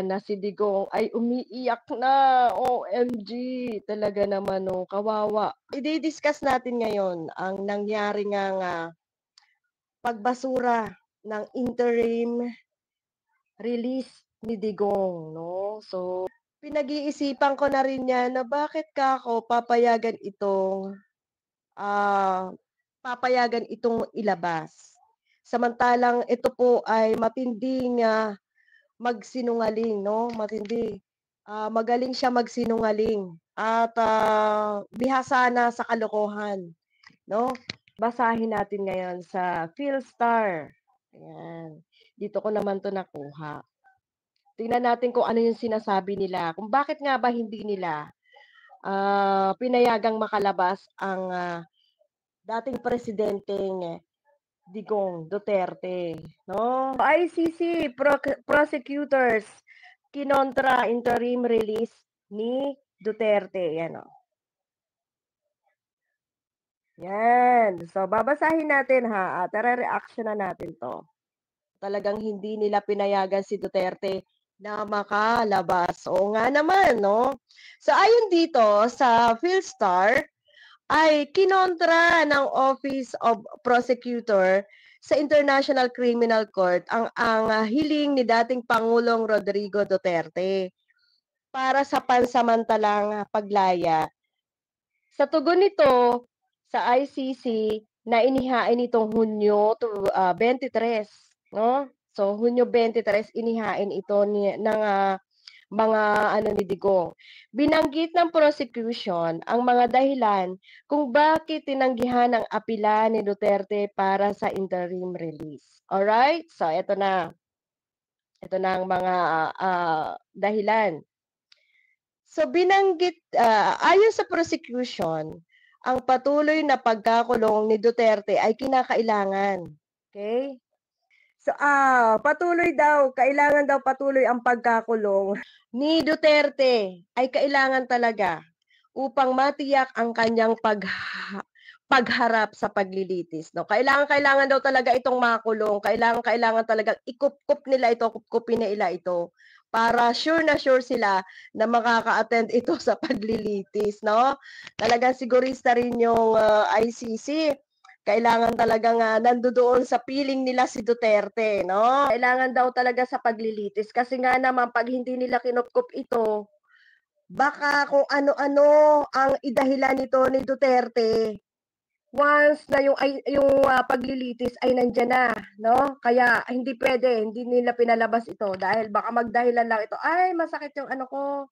na si Digong ay umiiyak na, OMG, talaga naman 'no, kawawa. Idi-discuss natin ngayon ang nangyari ngang, pagbasura ng interim release ni Digong 'no. So, pinag-iisipan ko na rin 'yan na bakit ka ako ah, papayagan itong ilabas. Samantalang ito po ay matinding, magsinungaling 'no, matindi. Magaling siya magsinungaling at, bihasa na sa kalokohan 'no. Basahin natin ngayon sa PhilStar, ayan. Dito ko naman 'to nakuha. Tingnan natin kung ano yung sinasabi nila, kung bakit nga ba hindi nila, pinayagang makalabas ang, dating presidenteng Digong Duterte 'no. ICC prosecutors kinontra interim release ni Duterte, 'yan o. 'Yan. So, babasahin natin ha, at ire-reaksiyona natin 'to. Talagang hindi nila pinayagan si Duterte na makalabas. Oo nga naman 'no. So, ayon dito sa PhilStar ay kinontra ng Office of Prosecutor sa International Criminal Court ang hiling ni dating Pangulong Rodrigo Duterte para sa pansamantalang paglaya. Sa tugon nito sa ICC na inihain nitong Hunyo 23 'no. So, Hunyo 23 inihain ito ng, mga ano ni Digong. Binanggit ng prosecution ang mga dahilan kung bakit tinanggihan ang apela ni Duterte para sa interim release. Alright? So, eto na. Ito na ang mga, dahilan. So, ayon sa prosecution, ang patuloy na pagkakulong ni Duterte ay kinakailangan. Okay? So, kailangan daw patuloy ang pagkakulong ni Duterte ay kailangan talaga upang matiyak ang kanyang pagharap sa paglilitis 'no. Kailangan daw talaga itong makulong, kailangan talagang kupkupin nila ito para sure na sure sila na makaka-attend ito sa paglilitis 'no. Talagang sigurista rin yung, ICC. Kailangan talagang, nandodoon sa piling nila si Duterte 'no. Kailangan daw talaga sa paglilitis kasi nga naman 'pag hindi nila kinupkup ito, baka kung ano-ano ang idahilan nito ni Duterte once na paglilitis ay nandiyan na 'no. Kaya hindi nila pinalabas ito dahil baka magdahilan lang ito, "Ay masakit yung ano ko,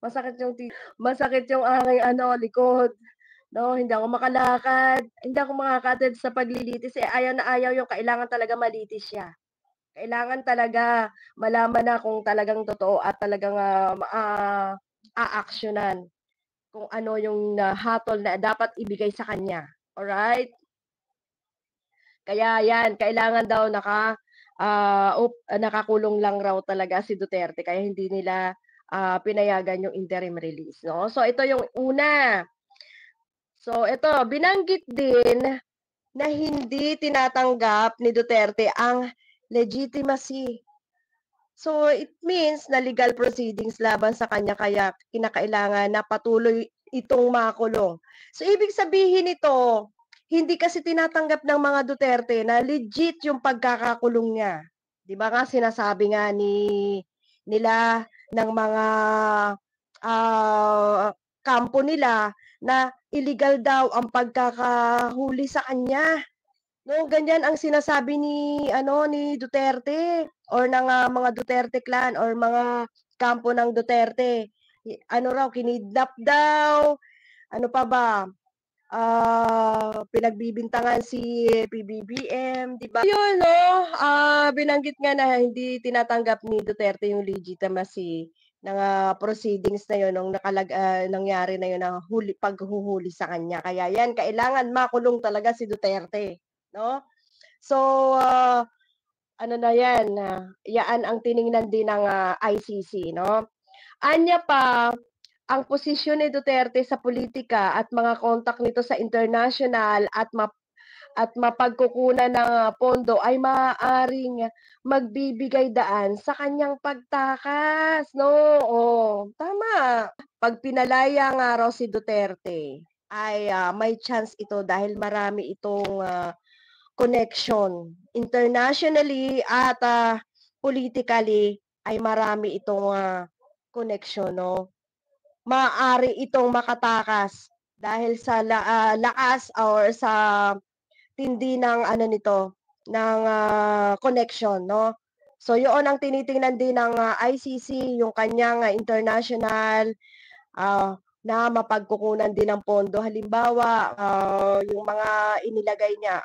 masakit yung aking ano likod." 'No, hindi ako makalakad, hindi ako makaka-attend sa paglilitis, ayaw na ayaw yung kailangan talaga malitis siya. Kailangan talaga malaman na kung talagang totoo at talagang, aaksiyunan kung ano yung hatol na dapat ibigay sa kanya, alright? Kaya 'yan, kailangan daw nakakulong lang raw talaga si Duterte kaya hindi nila, pinayagan yung interim release 'no. So ito yung una. So ito, binanggit din na hindi tinatanggap ni Duterte ang legitimacy. So it means na legal proceedings laban sa kanya kaya kinakailangan na patuloy itong makulong. So ibig sabihin nito, hindi kasi tinatanggap ng mga Duterte na legit yung pagkakakulong niya. 'Di ba nga sinasabi nga nila ng mga, kampo nila na illegal daw ang pagkakahuli sa kanya. No, ganyan ang sinasabi ni Duterte or ng, mga Duterte clan or mga kampo ng Duterte. Ano raw, kinidnap daw, ano pa ba, pinagbibintangan si PBBM, 'di ba? Yun 'no, binanggit nga na hindi tinatanggap ni Duterte yung legitimacy ng, proceedings na yun nung nangyari na yun na paghuhuli sa kanya. Kaya yan, kailangan makulong talaga si Duterte, 'no? So, ano na 'yan, yaan ang tiningnan din ng, ICC 'no. Anya pa, ang posisyon ni Duterte sa politika at mga kontak nito sa international at mapagkukunan ng pondo ay maaaring magbibigay daan sa kanyang pagtakas, 'no? Oh, tama. 'Pag pinalaya nga raw si Duterte ay, may chance ito dahil marami itong, connection internationally at, politically ay marami itong, connection, 'no? Maaari itong makatakas dahil sa lakas or sa tindi ng ano nito, ng, connection, 'no? So, yoon ang tinitingnan din ng, ICC, yung kanyang, international, na mapagkukunan din ng pondo. Halimbawa, yung mga inilagay niya,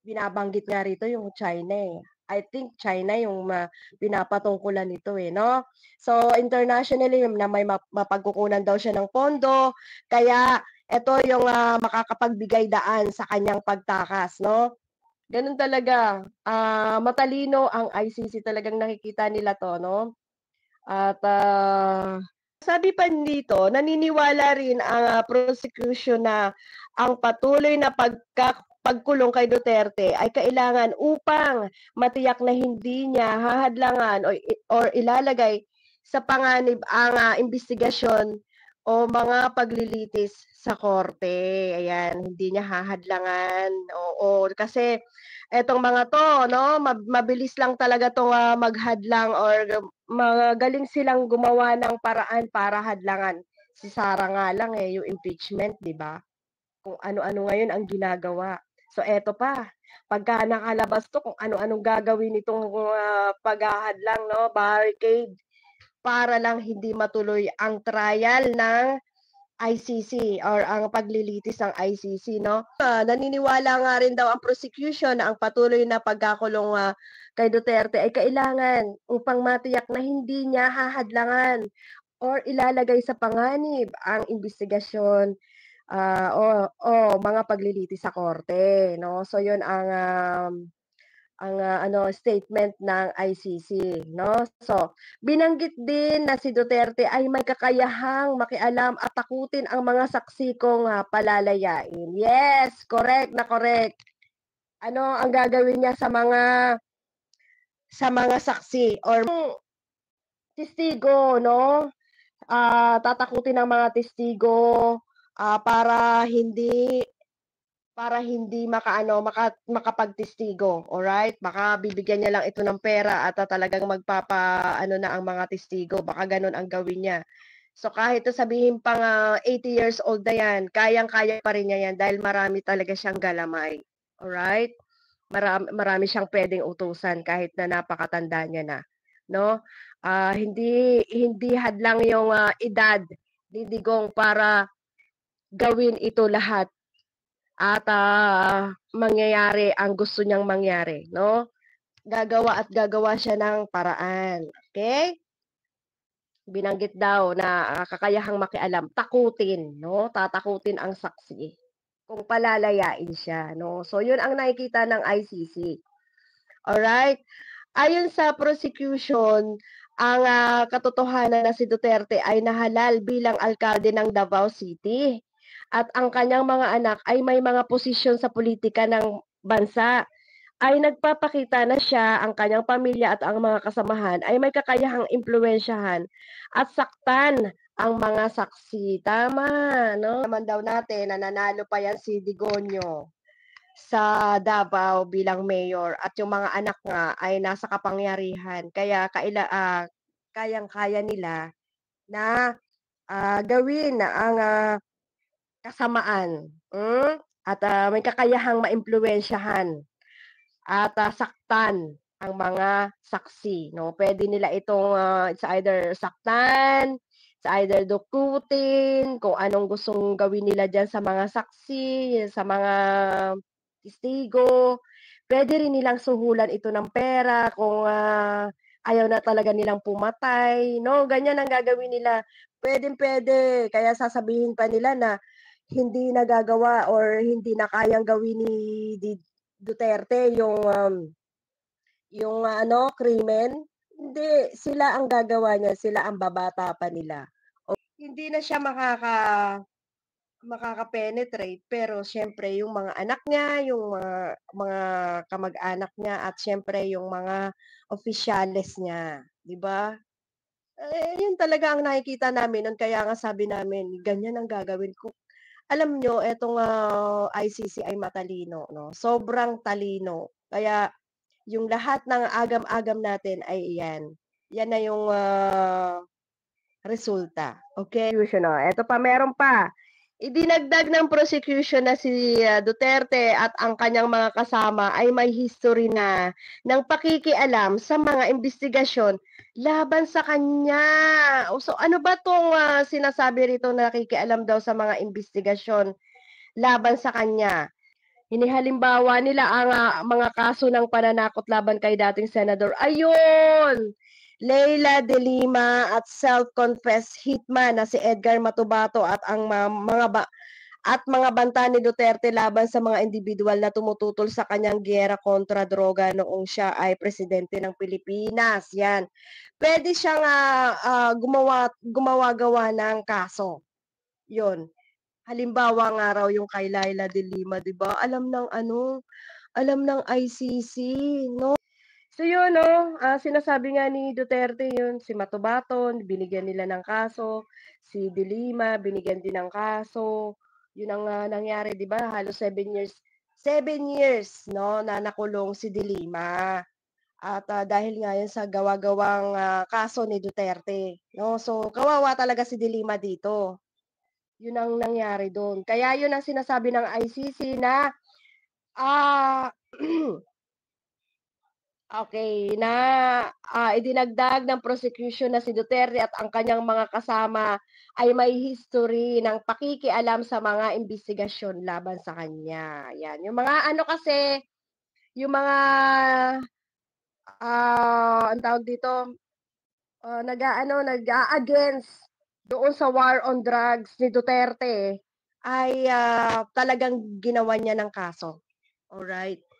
binabanggit nga rito yung China, eh. I think China yung pinapatungkulan nito, eh, 'no? So, internationally na may mapagkukunan daw siya ng pondo, kaya eto yung, makakapagbigay daan sa kanyang pagtakas, 'no? Gano'n talaga, matalino ang ICC, talagang nakikita nila 'to, 'no? At, sabi pa dito, naniniwala rin ang, prosecution na ang patuloy na pagkulong kay Duterte ay kailangan upang matiyak na hindi niya hahadlangan or ilalagay sa panganib ang, imbestigasyon o mga paglilitis sa korte. Ayan, hindi niya hahadlangan, oo. Kasi etong mga 'to 'no, mabilis lang talaga 'tong, maghadlang or magaling silang gumawa ng paraan para hadlangan. Si Sara nga lang, eh, yung impeachment, 'di ba? Kung ano-ano ngayon ang ginagawa. So eto pa, pagka nakalabas 'to kung ano-anong gagawin nitong, paghahadlang 'no, barricade para lang hindi matuloy ang trial ng ICC or ang paglilitis ng ICC, 'no? Naniniwala nga rin daw ang prosecution na ang patuloy na pagkakulong, kay Duterte ay kailangan upang matiyak na hindi niya hahadlangan or ilalagay sa panganib ang imbestigasyon, o mga paglilitis sa korte, 'no? So 'yun ang, ano statement ng ICC, 'no? So, binanggit din na si Duterte ay may kakayahang makialam at takutin ang mga saksi kung, palalayain. Yes, correct na correct. Ano ang gagawin niya sa mga saksi or testigo, 'no? Tatakutin ang mga testigo, para hindi makapagtestigo, alright? Baka bibigyan niya lang ito ng pera at, talagang magpapaano na ang mga testigo, baka gano'n ang gawin niya. So, kahit na sabihin pang, 80 years old na 'yan, kayang-kaya pa rin niya 'yan dahil marami talaga siyang galamay, alright? Marami siyang puwedeng utusan kahit na napakatanda niya na, 'no? Hindi hindi hadlang yung, edad ni Digong para gawin ito lahat. At, mangyayari ang gusto niyang mangyari, 'no? Gagawa at gagawa siya ng paraan, okey? Binanggit daw na, kakayahang makialam, takutin, 'no? Tatakutin ang saksi kung palalayain siya, 'no? So, 'yun ang nakikita ng ICC, alright? Ayon sa prosecution, ang, katotohanan na si Duterte ay nahalal bilang alkalde ng Davao City at ang kanyang mga anak ay may mga posisyon sa politika ng bansa. Ay nagpapakita na siya, ang kanyang pamilya at ang mga kasamahan ay may kakayahang impluwensyahan at saktan ang mga saksi. Tama, 'no? Naman daw natin na nanalo pa 'yan si Digonio sa Davao bilang mayor at yung mga anak nga ay nasa kapangyarihan kaya kayang-kaya nila na, gawin ang, kasamaan, at, may kakayahang maimpluwensyahan at, saktan ang mga saksi, 'no? Puwede nila itong, it's either saktan, it's either dukutin, kung anong gustong gawin nila diyan sa mga saksi, sa mga testigo. Puwede rin nilang suhulan ito ng pera kung, ayaw na talaga nilang pumatay, 'no? Ganyan ang gagawin nila. Puwedeng-puwede, kaya sasabihin pa nila na hindi nagagawa or hindi na kayang gawin ni Duterte yung ano, krimen. Hindi, sila ang gagawa niyan, sila ang babata pa nila. Hindi na siya makaka-penetrate pero siyempre yung mga anak niya, yung mga kamag-anak niya at siyempre yung mga opisyales niya, 'di ba? Yun talaga ang nakikita namin nun kaya nga sabi namin ganyan ang gagawin ko. Alam niyo etong, ICC ay matalino 'no, sobrang talino. Kaya yung lahat ng agam-agam natin ay iyan. Yan na yung, resulta, okey. Eto pa, meron pa. Idinagdag ng prosecution na si, Duterte at ang kanyang mga kasama ay may history na ng pakikialam sa mga imbestigasyon laban sa kanya. So ano ba 'tong, sinasabi rito na nakikialam daw sa mga imbestigasyon laban sa kanya? Hinihalimbawa nila ang, mga kaso ng pananakot laban kay dating senador, ayun! Leila de Lima at self-confessed hitman na si Edgar Matubato at ang mga banta ni Duterte laban sa mga individual na tumututol sa kanyang giyera kontra droga noong siya ay presidente ng Pilipinas, 'yan. Puwede siyang, gumawa-gawa ng kaso, 'yun. Halimbawa nga raw yung kay Leila de Lima, 'di ba, alam ng ICC 'no. So yun 'no, sinasabi nga ni Duterte yun, si Matobaton binigyan nila ng kaso, si de Lima binigyan din ng kaso. Yun ang, nangyari 'di ba halos 7 years 'no na nakulong si de Lima at, dahil nga yun sa gawa-gawang, kaso ni Duterte 'no. So kawawa talaga si de Lima dito. Yun ang nangyari dun. Kaya yun ang sinasabi ng ICC na, ah, okey na, idinagdag ng prosecution na si Duterte at ang kanyang mga kasama ay may history ng pakikialam sa mga imbestigasyon laban sa kanya, 'yan. Yung mga ano kasi, yung mga, anong tawag dito, nag-a-against doon sa war on drugs ni Duterte ay, talagang ginawan niya ng kaso, alright?